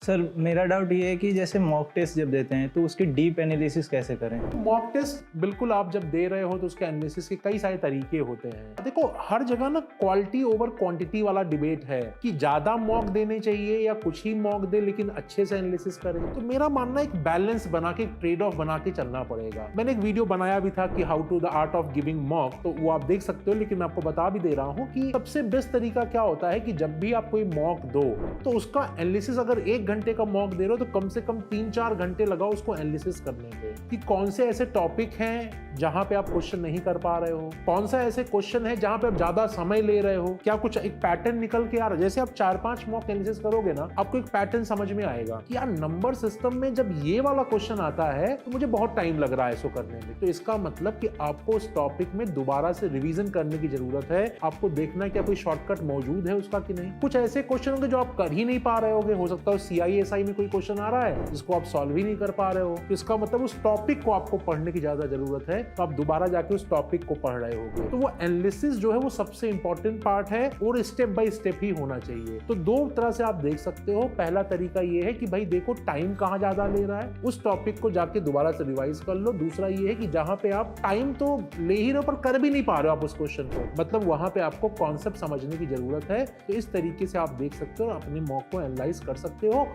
Sir मेरा doubt ये है कि जैसे मॉक टेस्ट जब देते हैं तो उसकी डीप एनालिसिस कैसे करें। मॉक टेस्ट बिल्कुल आप जब दे रहे हो तो उसके एनालिसिस के कई सारे तरीके होते हैं। देखो हर जगह ना क्वालिटी ओवर क्वांटिटी वाला डिबेट है कि ज्यादा मॉक देने चाहिए या कुछ ही मॉक दे लेकिन अच्छे से एनालिसिस करें। तो मेरा मानना एक बैलेंस बना के, ट्रेड ऑफ बना के चलना पड़ेगा। मैंने एक वीडियो बनाया भी था कि how to the art of giving mock, तो वो आप देख सकते हो, लेकिन मैं आपको बता भी दे रहा हूँ कि सबसे बेस्ट तरीका क्या होता है कि जब भी आप कोई मॉक दो तो उसका एनालिसिस, अगर 1 घंटे का मॉक दे रहे हो तो कम से कम 3-4 घंटे लगाओ उसको एनालिसिस करने पे कि कौन से ऐसे टॉपिक हैं जहां पे आप क्वेश्चन नहीं कर पा रहे हो, कौन सा ऐसे क्वेश्चन है जहां पे आप ज्यादा समय ले रहे हो, क्या कुछ एक पैटर्न निकल के आ रहा है। जैसे आप 4-5 मॉक एनालिसिस करोगे ना, आपको एक पैटर्न समझ में आएगा कि यार नंबर सिस्टम में जब ये वाला क्वेश्चन आता है तो मुझे बहुत टाइम लग रहा है इसको करने में। तो इसका मतलब कि आपको उस टॉपिक में दोबारा से रिवीजन करने की जरूरत है। आपको देखना है क्या कोई शॉर्टकट मौजूद है उसका कि नहीं। कुछ ऐसे क्वेश्चन होंगे जो आप कर ही नहीं पा रहे होगे, हो सकता है CISI में कोई क्वेश्चन आ रहा है जिसको आप सॉल्व ही नहीं कर पा रहे हो, तो इसका मतलब उस टॉपिक को आपको पढ़ने की ज्यादा जरूरत है। तो आप दोबारा जाके उस टॉपिक को पढ़ रहे होगे। तो वो एनालिसिस जो है वो सबसे इंपॉर्टेंट पार्ट है और स्टेप बाय स्टेप ही होना चाहिए। तो 2 तरह से आप देख सकते हो। पहला तरीका ये है कि भाई देखो टाइम कहाँ ज्यादा ले रहा है, उस टॉपिक को जाके दोबारा से रिवाइज कर लो। दूसरा ये है कि जहां पे आप टाइम तो ले ही रहे हो पर कर भी नहीं पा रहे हो आप उस क्वेश्चन को, मतलब वहां पे आपको कॉन्सेप्ट समझने की जरूरत है। तो इस तरीके से आप देख सकते हो और अपने मॉक को एनालाइज कर सकते हो